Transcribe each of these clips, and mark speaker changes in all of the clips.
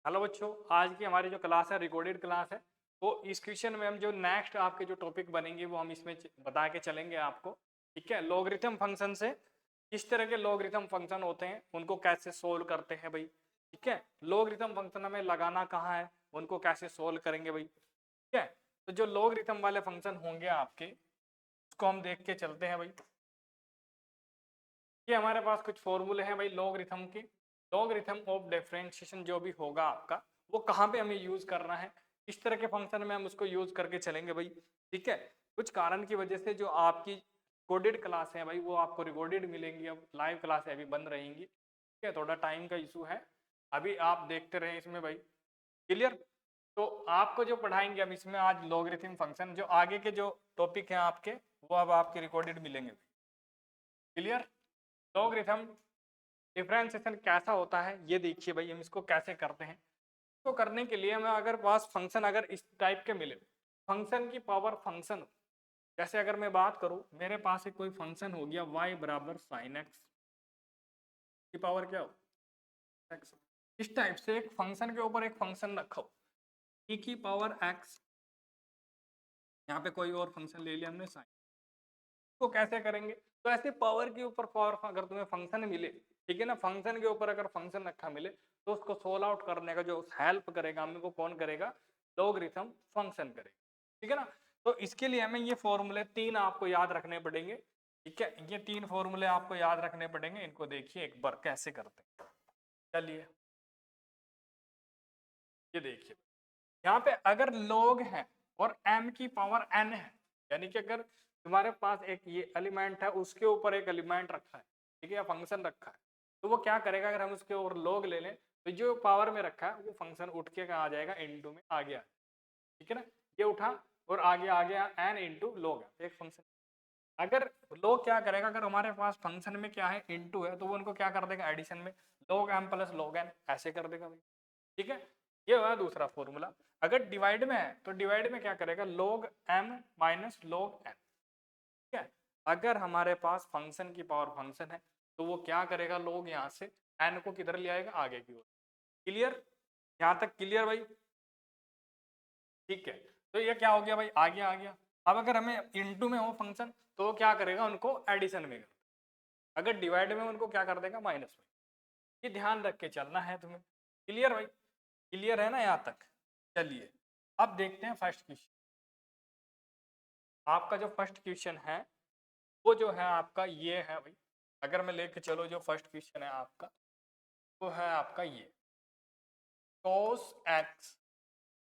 Speaker 1: Hello बच्चों, आज की हमारी जो क्लास है रिकॉर्डेड क्लास है। तो इस क्वेश्चन में हम जो नेक्स्ट आपके जो टॉपिक बनेंगे वो हम इसमें बता के चलेंगे आपको। ठीक है, लॉगरिथम फंक्शन से किस तरह के लॉगरिथम फंक्शन होते हैं, उनको कैसे सोल्व करते हैं भाई। ठीक है, लॉगरिथम फंक्शन हमें लगाना कहाँ है, उनको कैसे सोल्व करेंगे भाई। ठीक है, तो जो लॉगरिथम वाले फंक्शन होंगे आपके उसको हम देख के चलते हैं भाई। ये हमारे पास कुछ फॉर्मूले हैं भाई लॉगरिथम के। लॉगरिथम ऑफ डिफरेंशिएशन जो भी होगा आपका, वो कहाँ पे हमें यूज करना है, इस तरह के फंक्शन में हम उसको यूज करके चलेंगे भाई। ठीक है, कुछ कारण की वजह से जो आपकी रिकॉर्डेड क्लास है भाई वो आपको रिकॉर्डेड मिलेंगी, अब लाइव क्लास अभी बंद रहेंगी। ठीक है, थोड़ा टाइम का इशू है, अभी आप देखते रहे इसमें भाई। क्लियर। तो आपको जो पढ़ाएंगे हम इसमें आज लॉगरिथम फंक्शन, जो आगे के जो टॉपिक हैं आपके वो अब आपके रिकॉर्डेड मिलेंगे। क्लियर। लॉगरिथम डिफरेंशिएशन कैसा होता है ये देखिए भाई, हम इसको कैसे करते हैं। तो करने के लिए हमें अगर पास फंक्शन अगर इस टाइप के मिले, फंक्शन की पावर फंक्शन, जैसे अगर मैं बात करूं मेरे पास एक कोई फंक्शन हो गया y बराबर साइन एक्स की पावर क्या हो एक्स, इस टाइप से एक फंक्शन के ऊपर एक फंक्शन रखा हो e की पावर एक्स, यहाँ पे कोई और फंक्शन ले लिया हमने साइन, तो कैसे करेंगे। तो ऐसे पावर के ऊपर पावर अगर तुम्हें फंक्शन मिले, ठीक है ना, फंक्शन के ऊपर अगर फंक्शन रखा मिले तो उसको सोल्व आउट करने का जो हेल्प करेगा हमें वो कौन करेगा, लॉगरिथम फंक्शन करेगा। ठीक है ना, तो इसके लिए हमें ये फॉर्मूले तीन आपको याद रखने पड़ेंगे। ठीक है, ये तीन फॉर्मूले आपको याद रखने पड़ेंगे, इनको देखिए एक बार कैसे करते हैं। चलिए ये देखिए, यहाँ पे अगर log है और m की पावर n है, यानी कि अगर तुम्हारे पास एक ये एलिमेंट है उसके ऊपर एक एलिमेंट रखा है, ठीक है, या फंक्शन रखा है, तो वो क्या करेगा अगर हम उसके ऊपर log ले लें तो जो पावर में रखा है वो फंक्शन उठ के कहाँ आ जाएगा, इनटू में आ गया। ठीक है ना, ये उठा और आगे आ गया n इंटू log है एक फंक्शन। अगर log क्या करेगा, अगर हमारे पास फंक्शन में क्या है इंटू है, तो वो उनको क्या कर देगा एडिशन में, log m plus log n ऐसे कर देगा भाई। ठीक है, ये हुआ दूसरा फॉर्मूला। अगर डिवाइड में है तो डिवाइड में क्या करेगा, log m minus log n। ठीक है, अगर हमारे पास फंक्शन की पावर फंक्शन है तो वो क्या करेगा, log यहाँ से n को किधर ले आएगा, आगे की ओर। क्लियर, यहाँ तक क्लियर भाई। ठीक है, तो ये क्या हो गया भाई, आगे आ गया। अब अगर हमें इनटू में हो फंक्शन तो वो क्या करेगा, उनको एडिशन में कर, अगर डिवाइड में उनको क्या कर देगा, माइनस में। ये ध्यान रख के चलना है तुम्हें। क्लियर भाई, क्लियर है ना यहाँ तक। चलिए अब देखते हैं फर्स्ट क्वेश्चन। आपका जो फर्स्ट क्वेश्चन है वो जो है आपका ये है भाई, अगर मैं लेके चलो जो फर्स्ट क्वेश्चन है आपका वो है आपका ये cos x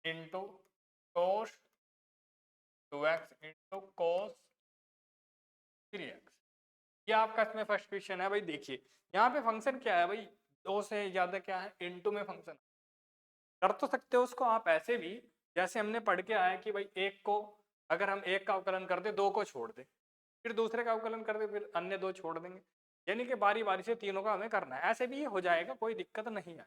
Speaker 1: into cos 2x into cos 3x। ये आपका इसमें फर्स्ट क्वेश्चन है भाई। देखिए यहाँ पे फंक्शन क्या है भाई, दो से ज्यादा क्या है, इंटू में फंक्शन कर तो सकते हो उसको आप ऐसे भी, जैसे हमने पढ़ के आया कि भाई एक को अगर हम एक का अवकलन कर दे, दो को छोड़ दे, फिर दूसरे का अवकलन कर दे, फिर अन्य दो छोड़ देंगे, यानी कि बारी बारी से तीनों का हमें करना है। ऐसे भी ये हो जाएगा, कोई दिक्कत नहीं है।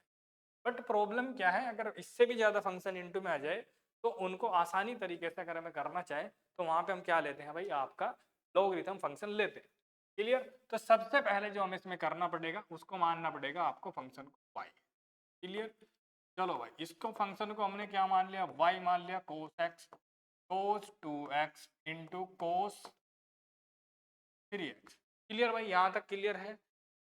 Speaker 1: बट प्रॉब्लम क्या है, अगर इससे भी ज्यादा फंक्शन इंटू में आ जाए तो उनको आसानी तरीके से अगर हमें करना चाहे तो वहां पे हम क्या लेते हैं भाई, आपका लॉगरिथम फंक्शन लेते हैं। क्लियर, तो सबसे पहले जो हमें इसमें करना पड़ेगा उसको मानना पड़ेगा आपको फंक्शन को y। क्लियर, चलो भाई इसको फंक्शन को हमने क्या मान लिया, y मान लिया, cos x cos 2x into cos 3x। Clear भाई, यहाँ तक क्लियर है,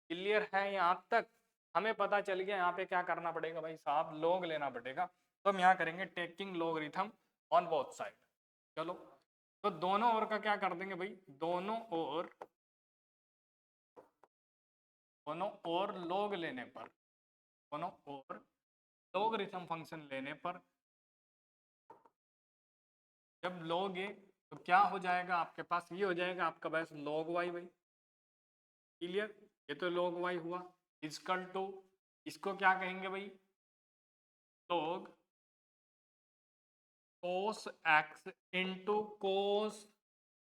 Speaker 1: क्लियर है यहाँ तक। हमें पता चल गया यहाँ पे क्या करना पड़ेगा भाई साहब, log लेना पड़ेगा। तो हम यहाँ करेंगे taking logarithm on both side. चलो तो दोनों ओर का क्या कर देंगे भाई, दोनों ओर log लेने पर, दोनों ओर लॉगरिथम फंक्शन लेने पर जब लोगे तो क्या हो जाएगा आपके पास, ये हो जाएगा आपका बस log y भाई। क्लियर, ये तो log y हुआ, इजकल टू इसको क्या कहेंगे भाई, log cos x into cos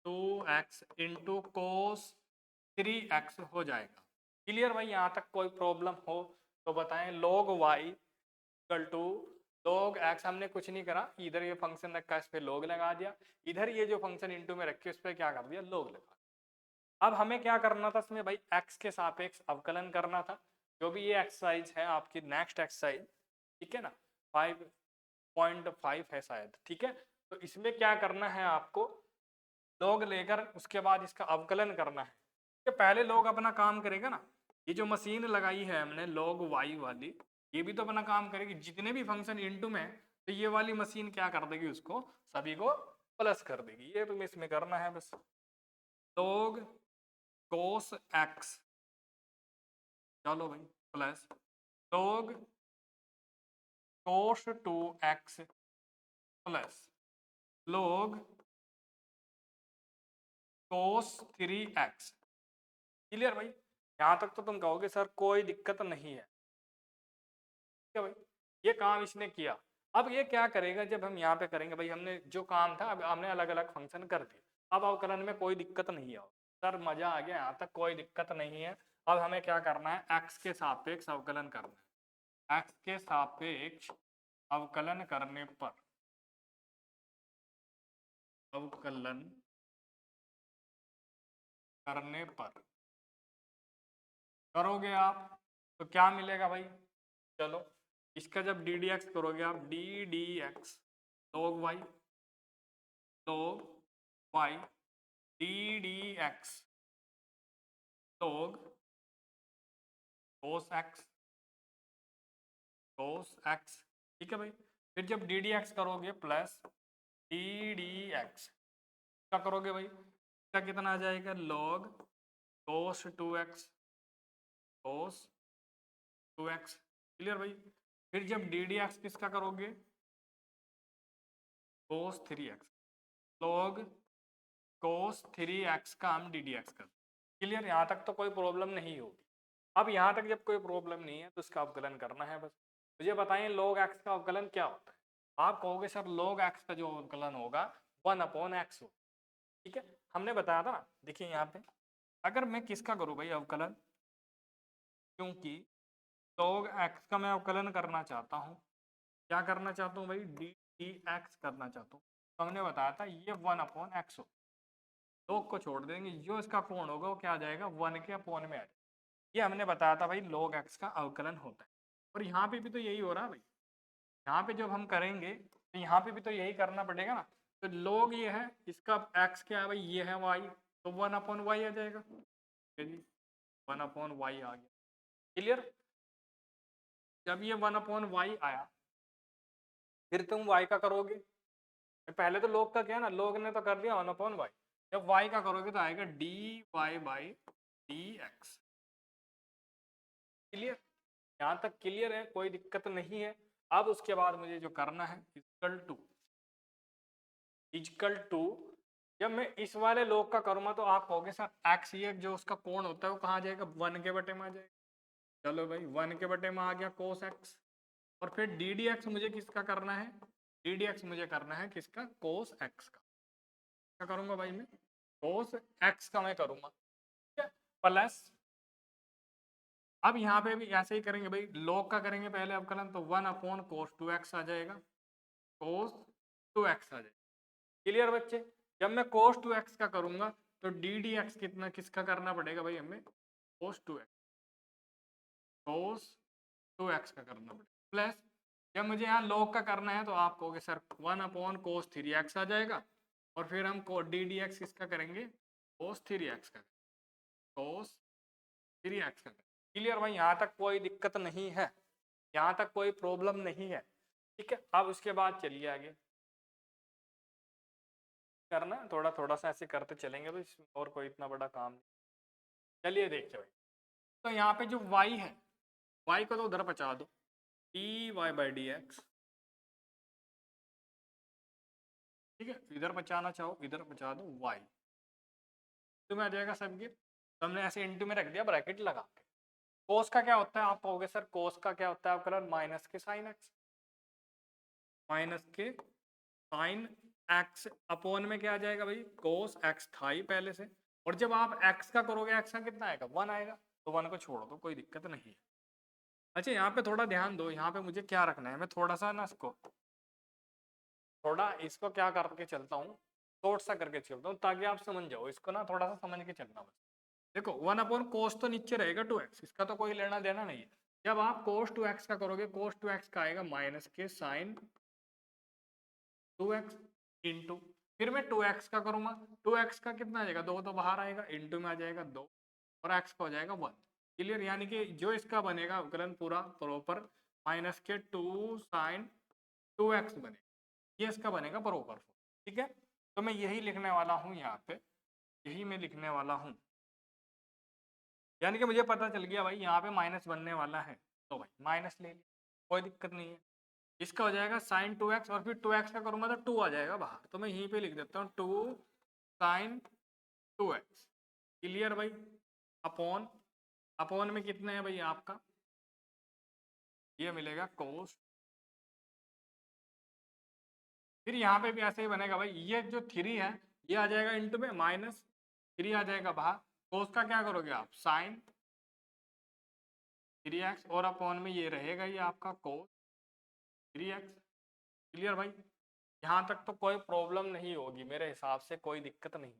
Speaker 1: 2x into cos 3x हो जाएगा। क्लियर भाई, यहाँ तक कोई प्रॉब्लम हो तो बताएं। log y equal to log x, हमने कुछ नहीं करा, इधर ये फंक्शन रखा है इस पे log लगा दिया, इधर ये जो फंक्शन इंटू में रखे उस पर क्या कर दिया, log लगा। अब हमें क्या करना था इसमें भाई, x के सापेक्ष अवकलन करना था। जो भी ये एक्सरसाइज है आपकी नेक्स्ट एक्सरसाइज, ठीक है ना, 5.5 है शायद, ठीक है। तो इसमें क्या करना है आपको, log लेकर उसके बाद इसका अवकलन करना है। कि पहले log अपना काम करेगा ना, ये जो मशीन लगाई है हमने log y वाली, ये भी तो अपना काम करेगी, जितने भी फंक्शन इनटू में, तो ये वाली मशीन क्या कर देगी, उसको सभी को प्लस कर देगी। ये तुम्हें इसमें करना है बस, log cos x, चलो भाई, plus log cos 2x plus log cos 3x। Clear भाई, यहां तक तो तुम कहोगे सर कोई दिक्कत नहीं है, ठीक है भाई, ये काम इसने किया। अब ये क्या करेगा, जब हम यहाँ पे करेंगे भाई, हमने जो काम था अब हमने अलग अलग फंक्शन कर दिए, अब अवकलन में कोई दिक्कत नहीं है सर, मजा आ गया, यहाँ तक कोई दिक्कत नहीं है। अब हमें क्या करना है, एक्स के सापेक्ष अवकलन करना है। एक्स के सापेक्ष अवकलन करने पर, अवकलन करने पर करोगे आप तो क्या मिलेगा भाई, चलो इसका जब डी डी एक्स करोगे आप, D D x log y, log y, D D x log cos x, cos x, ठीक है भाई। फिर जब डी डी एक्स करोगे प्लस डी डी एक्स, क्या करोगे भाई, इसका कितना आ जाएगा, log cos 2x, cos 2x, clear भाई। फिर जब डी डी एक्स किसका करोगे, cos 3x, log cos 3x का हम डी डी एक्स कर, क्लियर, यहाँ तक तो कोई प्रॉब्लम नहीं होगी। अब यहाँ तक जब कोई प्रॉब्लम नहीं है तो इसका अवकलन करना है बस। मुझे बताइए log x का अवकलन क्या होता है, आप कहोगे सर log x का जो अवकलन होगा 1/x हो, ठीक है, हमने बताया था ना, देखिए यहाँ पे अगर मैं किसका करूँ भाई अवकलन, क्योंकि log x का मैं अवकलन करना चाहता हूँ, क्या करना चाहता हूँ भाई, डी डी एक्स करना चाहता हूँ, तो हमने बताया था ये 1/x हो, log को छोड़ देंगे, जो इसका कोण होगा वो क्या आ जाएगा, 1 के अपॉन में आ जाएगा। ये हमने बताया था भाई log x का अवकलन होता है, और यहाँ पे भी तो यही हो रहा है भाई, यहाँ पे जब हम करेंगे तो यहाँ पे भी तो यही करना पड़ेगा ना, तो log ये है, इसका x क्या है भाई, ये है y, तो 1/y आ जाएगा, ठीक है जी, 1/y आ गया, क्लियर। जब ये 1/y आया, फिर तुम y का करोगे, पहले तो log का क्या है ना, log ने तो कर दिया 1/y, जब y का करोगे तो आएगा dy/dx, क्लियर, यहाँ तक क्लियर है, कोई दिक्कत नहीं है। अब उसके बाद मुझे जो करना है, इक्वल टू जब मैं इस वाले log का करूँगा तो आप कहोगे सर x ये जो उसका कोण होता है वो कहाँ जाएगा, 1 के बटे में आ जाएगा, चलो भाई 1 के बटे में आ गया cos x, और फिर डी डी एक्स मुझे किसका करना है, डी डी एक्स मुझे करना है किसका, cos x का, क्या करूँगा भाई मैं, cos x का मैं करूँगा, ठीक है, प्लस अब यहाँ पे भी ऐसे ही करेंगे भाई, log का करेंगे पहले अवकलन, तो 1/cos 2x आ जाएगा, cos 2x आ जाएगा, क्लियर बच्चे। जब मैं cos 2x का करूंगा तो डी डी एक्स कितना किसका करना पड़ेगा भाई हमें, cos 2x, cos 2x का करना पड़ेगा, प्लस जब मुझे यहाँ log का करना है तो आप कहोगे सर 1/cos 3x आ जाएगा, और फिर हम डी डी एक्स किसका करेंगे, cos 3x का, cos 3x का, क्लियर भाई, यहाँ तक कोई दिक्कत नहीं है, यहाँ तक कोई प्रॉब्लम नहीं है, ठीक है। अब उसके बाद चलिए आगे करना, थोड़ा थोड़ा सा ऐसे करते चलेंगे भाई, और कोई इतना बड़ा काम नहीं। चलिए देखते भाई, तो यहाँ पे जो y है, y को तो उधर बचा दो, dy/dx, ठीक है, इधर बचाना चाहो इधर बचा दो y, तो में आ जाएगा सबके, तो हमने ऐसे इंटू में रख दिया ब्रैकेट लगा के। कोस का क्या होता है, आप कहोगे सर कोस का क्या होता है अवकलन, माइनस के साइन एक्स, माइनस के साइन एक्स अपॉन में क्या आ जाएगा भाई, कोस एक्स था ही पहले से, और जब आप x का करोगे x का कितना आएगा, 1 आएगा, तो 1 को छोड़ दो, कोई दिक्कत नहीं है। अच्छा यहाँ पे थोड़ा ध्यान दो, यहाँ पे मुझे क्या रखना है, मैं थोड़ा सा ना इसको क्या करके चलता हूँ, शॉर्ट सा करके चलता हूँ ताकि आप समझ जाओ इसको ना, थोड़ा सा समझ के चलना बस। देखो 1/cos तो नीचे रहेगा 2x, इसका तो कोई लेना देना नहीं है, जब आप cos 2x का करोगे, cos 2x का आएगा माइनस के साइन 2x इंटू, फिर मैं 2x का करूंगा, 2x का कितना आ जाएगा, 2 तो बाहर आएगा, इंटू में आ जाएगा 2 और x का हो जाएगा 1। क्लियर, यानी कि जो इसका बनेगा अवकलन पूरा प्रॉपर माइनस के 2 साइन 2x बनेगा, ये इसका बनेगा प्रॉपर। ठीक है, तो मैं यही लिखने वाला हूँ यहाँ पे, यही मैं लिखने वाला हूँ। यानी कि मुझे पता चल गया भाई यहाँ पे माइनस बनने वाला है, तो भाई माइनस ले लिया, कोई दिक्कत नहीं है। इसका हो जाएगा साइन 2x और फिर 2x का करूंगा तो 2 आ जाएगा बाहर, तो मैं यहीं पे लिख देता हूँ 2 साइन 2x। क्लियर भाई, अपॉन, अपॉन में कितने हैं भाई आपका, ये मिलेगा कोस, फिर यहाँ पे भी ऐसे ही बनेगा भाई, ये जो 3 है ये आ जाएगा इंटू में, माइनस 3 आ जाएगा बाहर, कोस का क्या करोगे आप, साइन 3x और अपॉन में ये रहेगा ये आपका कोस 3x। क्लियर भाई, यहाँ तक तो कोई प्रॉब्लम नहीं होगी मेरे हिसाब से, कोई दिक्कत नहीं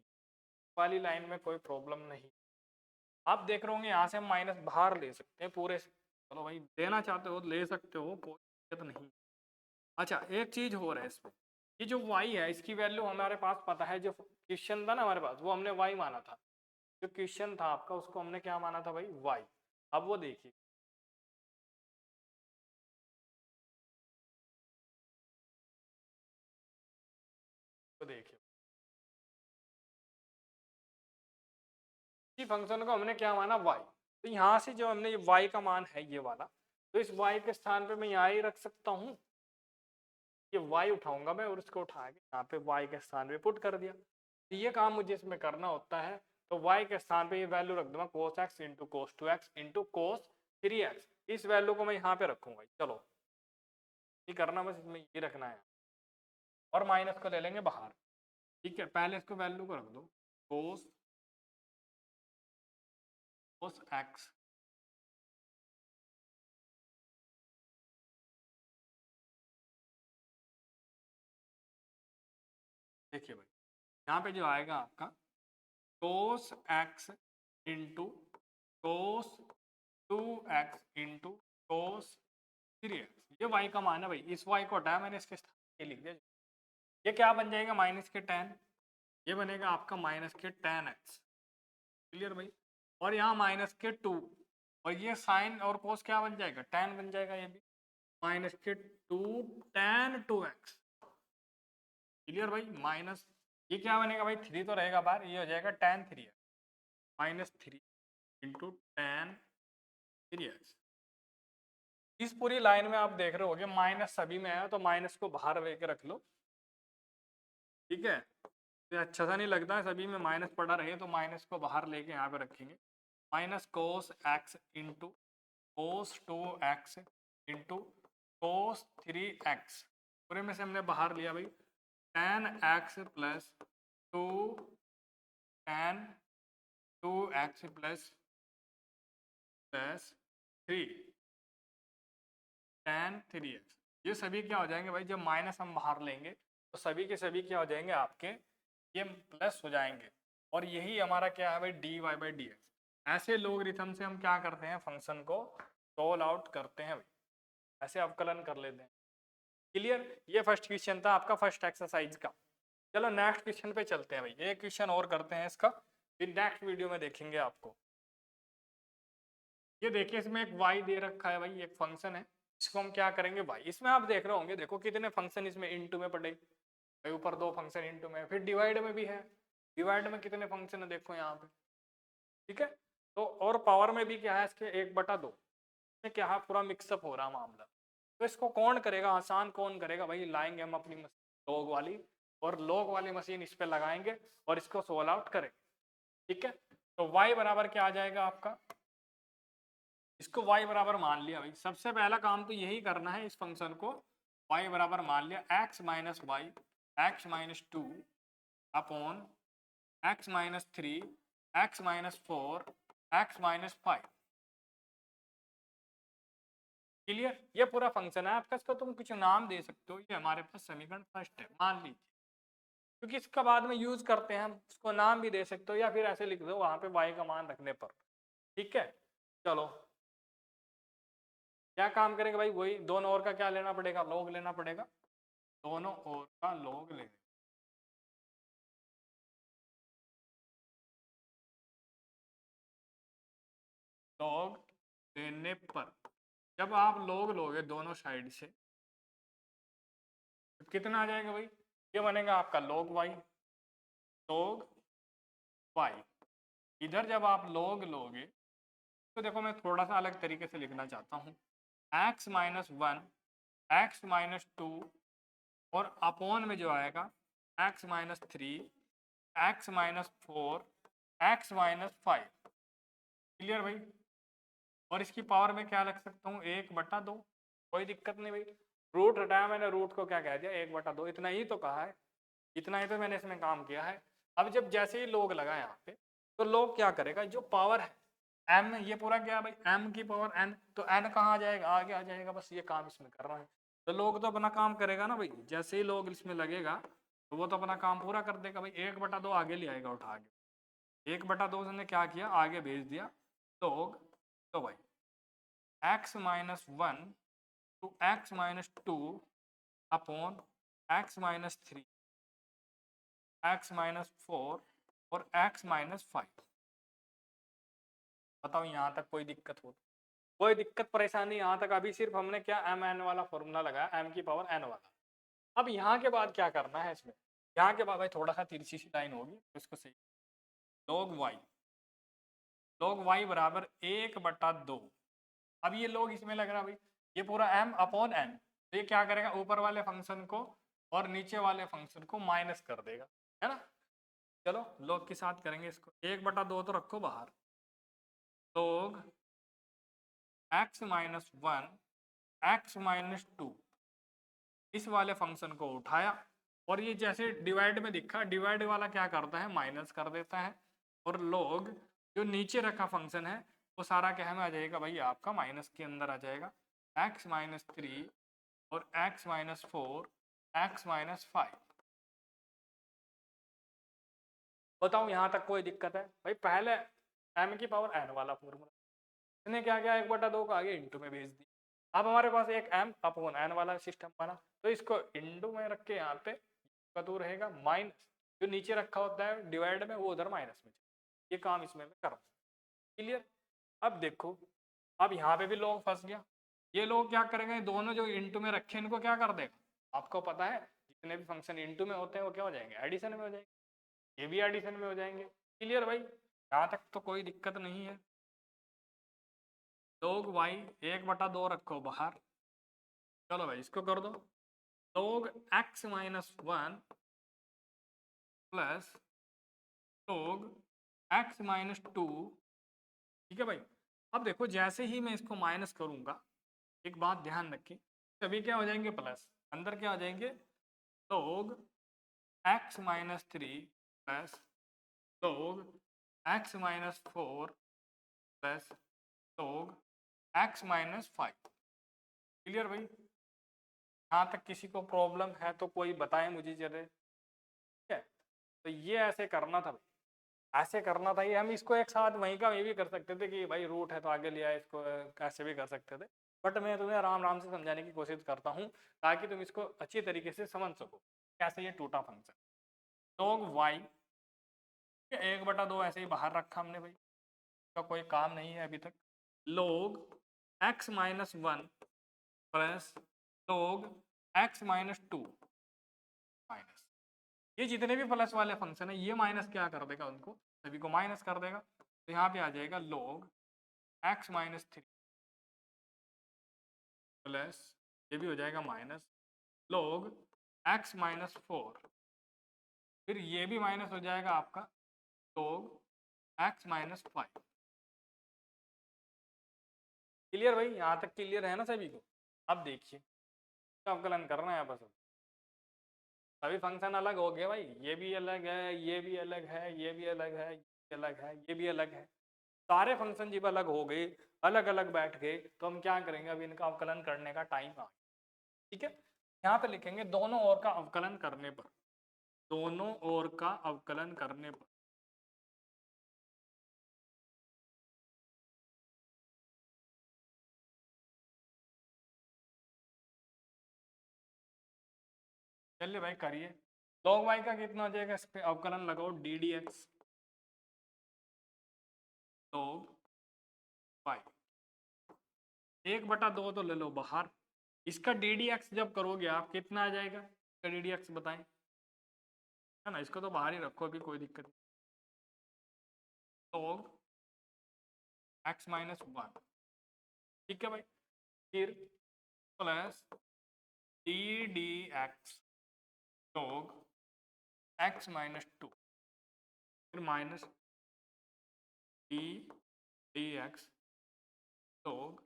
Speaker 1: वाली लाइन में, कोई प्रॉब्लम नहीं। आप देख रहे होंगे यहाँ से हम माइनस बाहर ले सकते हैं पूरे से, चलो भाई देना चाहते हो ले सकते हो, कोई दिक्कत नहीं। अच्छा एक चीज हो रहा है इसमें, ये जो y है इसकी वैल्यू हमारे पास पता है, जो क्वेश्चन था ना हमारे पास वो हमने y माना था, जो क्वेश्चन था आपका उसको हमने क्या माना था भाई, y। अब वो देखिए, तो देखिए इसी फंक्शन को हमने क्या माना, y। तो यहाँ से जो हमने ये y का मान है ये वाला, तो इस y के स्थान पे मैं यहाँ ही रख सकता हूँ, ये y उठाऊंगा मैं और इसको उठा के यहाँ पे y के स्थान पे पुट कर दिया। तो ये काम मुझे इसमें करना होता है, तो y के स्थान पे ये वैल्यू रख दूंगा cos x into cos 2x into cos 3x, इस वैल्यू को मैं यहाँ पे रखूंगा। चलो ये करना बस, इसमें ये रखना है और माइनस को ले लेंगे बाहर। ठीक है, पहले इसको वैल्यू को रख दो, कोस कोस x, देखिए भाई यहाँ पे जो आएगा आपका कोस x into cos 2x into cos 3x, ये y का मान है भाई, इस y को हटाया मैंने, इसके स्थान पे लिख दिया। ये क्या बन जाएगा, माइनस के 10, ये बनेगा आपका माइनस के 10x। क्लियर भाई, और यहाँ माइनस के 2, और ये साइन और कोस क्या बन जाएगा, 10 बन जाएगा, ये भी माइनस के 2 tan 2x। क्लियर भाई, माइनस ये क्या बनेगा भाई, 3 तो रहेगा बाहर, ये हो जाएगा tan 3x, minus 3 into tan 3x। इस पूरी लाइन में आप देख रहे होगे माइनस सभी में है, तो माइनस को बाहर लेके रख लो। ठीक है, तो अच्छा सा नहीं लगता है सभी में माइनस पड़ा रहे, तो माइनस को बाहर लेके यहाँ पे रखेंगे, minus cos x into cos 2x into cos 3x, पूरे में से हमने बाहर लिया भाई tan x plus 2 tan 2x plus 3 tan 3x, ये सभी क्या हो जाएंगे भाई, जब माइनस हम बाहर लेंगे तो सभी के सभी क्या हो जाएंगे आपके, ये प्लस हो जाएंगे, और यही हमारा क्या है भाई, dy बाई डी एक्स। ऐसे लोगरिथम से हम क्या करते हैं, फंक्शन को सोल्व आउट करते हैं भाई, ऐसे अवकलन कर लेते हैं। क्लियर, ये फर्स्ट क्वेश्चन था आपका फर्स्ट एक्सरसाइज का। चलो नेक्स्ट क्वेश्चन पे चलते हैं भाई, एक क्वेश्चन और करते हैं इसका, फिर नेक्स्ट वीडियो में देखेंगे आपको। ये देखिए इसमें एक y दे रखा है भाई, एक फंक्शन है, इसको हम क्या करेंगे भाई, इसमें आप देख रहे होंगे देखो कितने फंक्शन इसमें इनटू में पड़े भाई, ऊपर 2 फंक्शन इनटू में, फिर डिवाइड में भी है, डिवाइड में कितने फंक्शन है देखो यहाँ पे। ठीक है, तो और पावर में भी क्या है इसके 1/2, में क्या है पूरा मिक्सअप हो रहा मामला। तो इसको कौन करेगा, आसान कौन करेगा भाई, लाएंगे हम अपनी मशीन लॉग वाली, और लॉग वाली मशीन इस पे लगाएंगे और इसको सोल्व आउट करेंगे। ठीक है, तो y बराबर क्या आ जाएगा आपका, इसको y बराबर मान लिया भाई, सबसे पहला काम तो यही करना है, इस फंक्शन को y बराबर मान लिया, x minus y x minus 2 upon x minus 3 x minus 4 x minus 5। Clear, ये पूरा फंक्शन है आपका, इसको तुम कुछ नाम दे सकते हो, ये हमारे पास समीकरण फर्स्ट है मान लीजिए, क्योंकि इसका बाद में यूज करते हैं हम, इसको नाम भी दे सकते हो या फिर ऐसे लिख दो वहां पे y का मान रखने पर। ठीक है, चलो क्या काम करेंगे भाई, वही दोनों ओर का क्या लेना पड़ेगा, लॉग लेना पड़ेगा, दोनों ओर का लॉग लेंगे। लॉग लेने पर जब आप लॉग लोगे दोनों साइड से तो कितना आ जाएगा भाई, ये बनेगा आपका लॉग वाई, लॉग वाई। इधर जब आप लॉग लोगे तो देखो मैं थोड़ा सा अलग तरीके से लिखना चाहता हूँ, x minus one, x minus two, और अपॉन में जो आएगा x minus three, x minus four, x minus five. Clear भाई। और इसकी पावर में क्या रख सकता हूँ, 1/2, कोई दिक्कत नहीं भाई। रूट हटाया मैंने, रूट को क्या कह दिया, 1/2, इतना ही तो कहा है, इतना ही तो मैंने इसमें काम किया है। अब जब जैसे ही लोग लगा यहाँ पे तो लोग क्या करेगा, जो पावर है m, ये पूरा क्या भाई m की पावर n, तो n कहाँ आ जाएगा, आगे आ जाएगा, बस ये काम इसमें कर रहा है। तो लोग तो अपना काम करेगा ना भाई, जैसे ही लोग इसमें लगेगा तो वो तो अपना काम पूरा कर देगा भाई, 1/2 आगे ले आएगा उठा के, 1/2 उसने क्या किया, आगे भेज दिया लोग। तो भाई x minus one two x minus two upon x minus three, x minus four और एक्स माइनस फाइव। बताओ यहाँ तक कोई दिक्कत हो, कोई दिक्कत परेशानी यहाँ तक? अभी सिर्फ हमने क्या एम एन वाला फॉर्मूला लगाया, एम की पावर एन वाला। अब यहाँ के बाद क्या करना है इसमें, यहाँ के बाद भाई थोड़ा सा तिरछी सी लाइन होगी तो इसको सही, लॉग वाई, लॉग वाई बराबर 1/2। अब ये लोग इसमें लग रहा भाई, ये पूरा m अपॉन n, तो ये क्या करेगा, ऊपर वाले फंक्शन को और नीचे वाले फंक्शन को माइनस कर देगा, है ना। चलो लॉग के साथ करेंगे इसको, 1/2 तो रखो बाहर, log x minus one, x minus two, इस वाले फंक्शन को उठाया और ये जैसे डिवाइड में दिखा, डिवाइड वाला क्या करता है, माइनस कर देता है, और लॉग जो नीचे रखा फंक्शन है वो सारा क्या में आ जाएगा भाई, आपका माइनस के अंदर आ जाएगा, एक्स माइनस थ्री और x minus four, x minus five. बताओ यहाँ तक कोई दिक्कत है भाई? पहले m की पावर n वाला फॉर्मूला, इसने क्या किया, 1/2 को आगे इंटू में भेज दी। अब हमारे पास एक m अपॉन n वाला सिस्टम बना, तो इसको इंटू में रख के यहाँ पे का तो रहेगा माइनस, जो नीचे रखा होता है डिवाइड में वो उधर माइनस में, ये काम इसमें मैं कर रहा हूँ। क्लियर। अब देखो, अब यहाँ पे भी लोग फंस गया, ये लोग क्या करेंगे, दोनों जो इंटू में रखे इनको क्या कर देगा, आपको पता है जितने भी फंक्शन इंटू में होते हैं वो क्या हो जाएंगे, एडिशन में हो जाएंगे, ये भी एडिशन में हो जाएंगे। क्लियर भाई, यहाँ तक तो कोई दिक्कत नहीं है। log y 1/2 रखो बाहर, चलो भाई इसको कर दो, log x minus one plus log x minus two. ठीक है भाई। अब देखो जैसे ही मैं इसको माइनस करूंगा, एक बात ध्यान रखिए, सभी क्या हो जाएंगे प्लस, अंदर क्या हो जाएंगे, log x minus three plus log x minus four plus log x minus five. Clear भाई, यहाँ तक किसी को प्रॉब्लम है तो कोई बताए मुझे जरा। ठीक है, तो ये ऐसे करना था भाई, ऐसे करना था। ये हम इसको एक साथ वहीं का वहीं भी कर सकते थे कि भाई रूट है तो आगे लिया, इसको ऐसे भी कर सकते थे, बट मैं तुम्हें आराम आराम से समझाने की कोशिश करता हूँ ताकि तुम इसको अच्छी तरीके से समझ सको कैसे ये टूटा फंक्शन। log y 1/2 ऐसे ही बाहर रखा हमने भाई, इसका कोई काम नहीं है अभी तक। log x minus one plus log x minus two minus, ये जितने भी प्लस वाले फंक्शन है ये माइनस क्या कर देगा, उनको सभी को माइनस कर देगा, तो यहाँ पे आ जाएगा log x minus three plus, ये भी हो जाएगा minus log x minus four, फिर ये भी माइनस हो जाएगा आपका log x minus five. Clear भाई, यहाँ तक क्लियर है ना सभी को? अब देखिए अवकलन करना है बस, सभी फंक्शन अलग हो गए भाई, ये भी अलग है, ये भी अलग है, ये भी अलग है, ये भी अलग है, ये भी अलग है, सारे फंक्शन जब अलग हो गए, अलग अलग बैठ गए, तो हम क्या करेंगे, अभी इनका अवकलन करने का टाइम आ गया। ठीक है, यहाँ पे लिखेंगे दोनों ओर का अवकलन करने पर, दोनों ओर का अवकलन करने पर चलिए भाई करिए। log y का कितना हो जाएगा, इस पे अवकलन लगाओ D D x log y, 1/2 तो ले लो बाहर। इसका डी डी एक्स जब करोगे आप कितना आ जाएगा, इसका डी डी एक्स बताएं, है ना, इसको तो बाहर ही रखो, अभी कोई दिक्कत नहीं। log x माइनस 1, ठीक है भाई, फिर plus D D x log x minus 2, फिर minus D D x log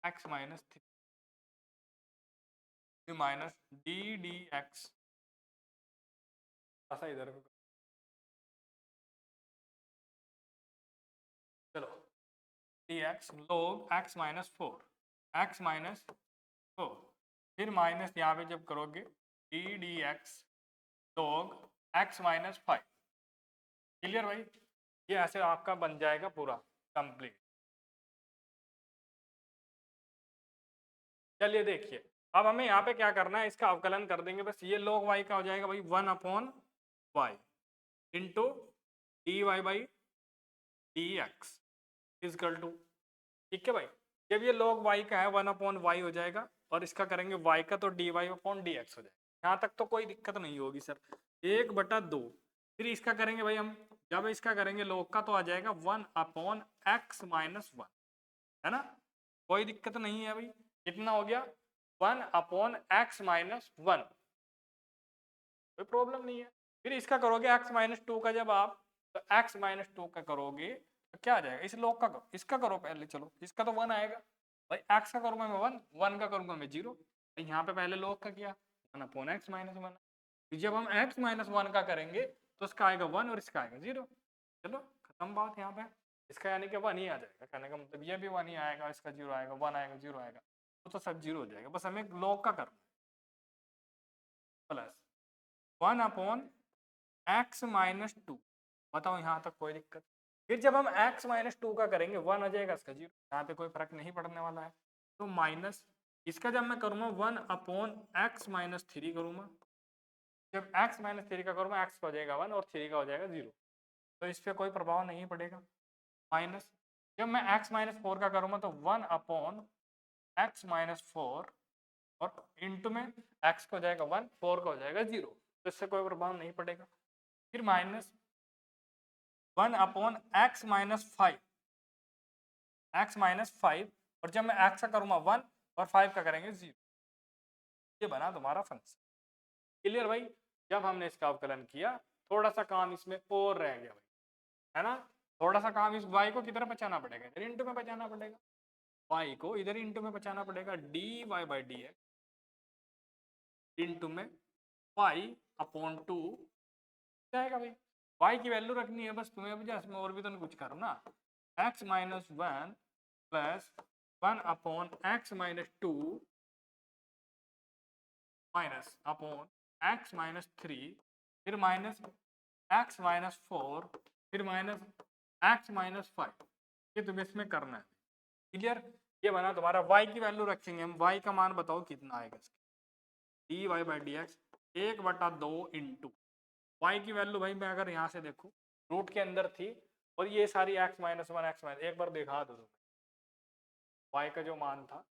Speaker 1: x minus 3, फिर माइनस डी डी एक्स, ऐसा इधर को चलो, D x log x minus 4, x minus 4, फिर माइनस यहाँ पे जब करोगे D D x log x minus 5। Clear भाई, ये ऐसे आपका बन जाएगा पूरा कंप्लीट। चलिए देखिए, अब हमें यहाँ पे क्या करना है, इसका अवकलन कर देंगे बस। ये log y का हो जाएगा भाई 1/y into d y by d x equal to, ठीक है भाई। जब ये log y का है 1/y हो जाएगा, और इसका करेंगे y का तो dy अपॉन डी एक्स हो जाएगा। यहाँ तक तो कोई दिक्कत नहीं होगी सर, 1/2। फिर इसका करेंगे भाई हम, जब इसका करेंगे log का तो आ जाएगा 1/x माइनस 1, है ना, कोई दिक्कत नहीं है भाई। कितना हो गया 1/x माइनस 1, कोई प्रॉब्लम नहीं है। फिर इसका करोगे x माइनस 2 का, जब आप तो x माइनस 2 का करोगे तो क्या आ जाएगा, इस log का करो, इसका करो पहले, चलो इसका तो 1 आएगा भाई, x का करूंगा मैं 1, 1 का करूंगा मैं 0, यहाँ पे पहले log का किया 1/x माइनस 1। फिर जब हम x माइनस 1 का करेंगे तो इसका आएगा 1 और इसका आएगा 0। चलो खत्म बात यहाँ पे, इसका यानी कि 1 ही आ जाएगा, कहने का मतलब ये भी 1 ही आएगा, इसका 0 आएगा, 1 आएगा 0 आएगा, तो सब 0 हो जाएगा। बस हमें log का करना प्लस 1/x माइनस 2, बताओ यहाँ तक कोई दिक्कत। फिर जब हम x माइनस 2 का करेंगे 1 आ जाएगा, इसका 0, यहाँ पे कोई फर्क नहीं पड़ने वाला है। तो माइनस इसका जब मैं करूँगा 1/x माइनस 3 करूँगा, जब x माइनस 3 का करूँगा x का हो जाएगा 1 और 3 का हो जाएगा 0, तो इस पर कोई प्रभाव नहीं पड़ेगा। माइनस जब मैं x माइनस 4 का करूँगा तो 1/x माइनस 4 और इंटू में x का हो जाएगा 1, 4 का हो जाएगा 0, तो इससे कोई प्रभाव नहीं पड़ेगा। फिर minus 1/x minus 5, x minus 5, और जब मैं x का करूँगा 1 और 5 का करेंगे 0, ये बना तुम्हारा फंक्शन। क्लियर भाई, जब हमने इसका अवकलन किया थोड़ा सा काम इसमें और रह गया भाई, है ना, थोड़ा सा काम इस y को किधर बचाना पड़ेगा, इधर इंटू में बचाना पड़ेगा, y को इधर इंटू में बचाना पड़ेगा, d y by d x into में y/2 जाएगा भाई। y की वैल्यू रखनी है बस तुम्हें, अभी इसमें और भी तो नहीं कुछ करना। x minus 1 plus 1/x minus 2 minus upon x minus 3, फिर माइनस x माइनस 4, फिर माइनस x माइनस 5, ये तुम्हें इसमें करना है। क्लियर, ये बना तुम्हारा। y की वैल्यू रखेंगे हम, y का मान बताओ कितना आएगा इसका, d y by d x 1/2 into y की वैल्यू भाई मैं अगर यहाँ से देखूँ रूट के अंदर थी, और ये सारी x माइनस 1 x माइनस, एक बार दिखा दो y का जो मान था,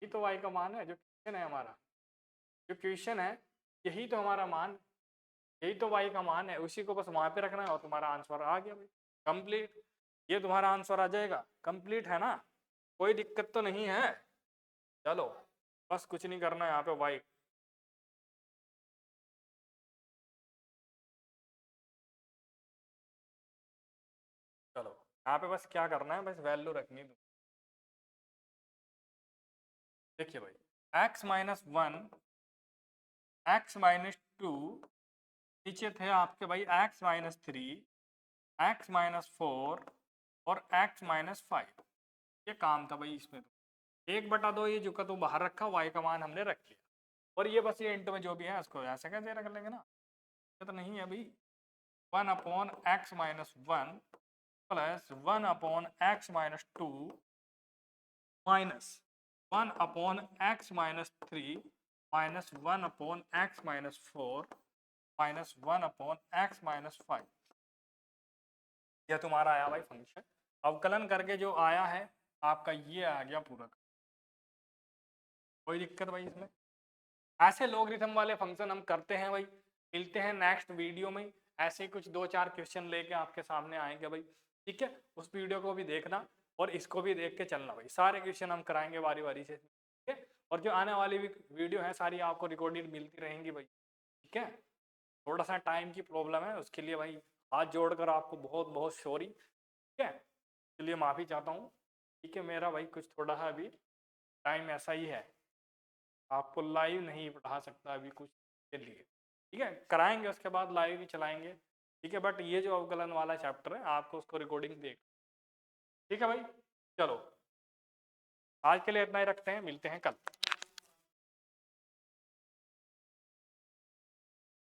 Speaker 1: ये तो y का मान है जो क्वेश्चन है हमारा, जो क्वेश्चन है यही तो हमारा मान, यही तो y का मान है, उसी को बस वहां पे रखना है और तुम्हारा आंसर आ गया भाई कंप्लीट। ये तुम्हारा आंसर आ जाएगा कंप्लीट, है ना, कोई दिक्कत तो नहीं है। चलो बस कुछ नहीं करना है यहाँ पे y, चलो यहाँ पे बस क्या करना है, बस वैल्यू रखनी है। देखिए भाई x माइनस 1, x माइनस 2, नीचे थे आपके भाई x माइनस 3, x माइनस 4 और x माइनस 5, ये काम था भाई इसमें। तो 1/2 ये जो का तो बाहर रखा, y का मान हमने रख लिया, और ये बस ये इंटू में जो भी है उसको ऐसे कैसे रख लेंगे ना, ये तो नहीं है भाई। 1/x minus 1 plus 1/x minus 2 minus 1/(x-3) minus 1/(x-4) minus 1/(x-5। यह तुम्हारा आया भाई फंक्शन। अवकलन करके जो आया है आपका ये आ गया पूरा। कोई दिक्कत भाई इसमें? ऐसे लॉगरिथम वाले फंक्शन हम करते हैं भाई। मिलते हैं नेक्स्ट वीडियो में, ऐसे ही कुछ 2-4 क्वेश्चन लेके आपके सामने आएंगे भाई। ठीक है, उस वीडियो को भी देखना और इसको भी देख के चलना भाई। सारे क्वेश्चन हम कराएंगे बारी बारी से। ठीक है, और जो आने वाली भी वीडियो है सारी आपको रिकॉर्डेड मिलती रहेंगी भाई। ठीक है, थोड़ा सा टाइम की प्रॉब्लम है, उसके लिए भाई हाथ जोड़कर आपको बहुत बहुत सॉरी। ठीक है, इसलिए माफ़ी चाहता हूँ। ठीक है मेरा भाई, कुछ थोड़ा सा अभी टाइम ऐसा ही है, आपको लाइव नहीं पढ़ा सकता अभी कुछ के लिए। ठीक है, कराएंगे उसके बाद लाइव ही चलाएंगे। ठीक है, बट ये जो अवकलन वाला चैप्टर है आपको उसको रिकॉर्डिंग देख। ठीक है भाई, चलो आज के लिए इतना ही रखते हैं, मिलते हैं कल।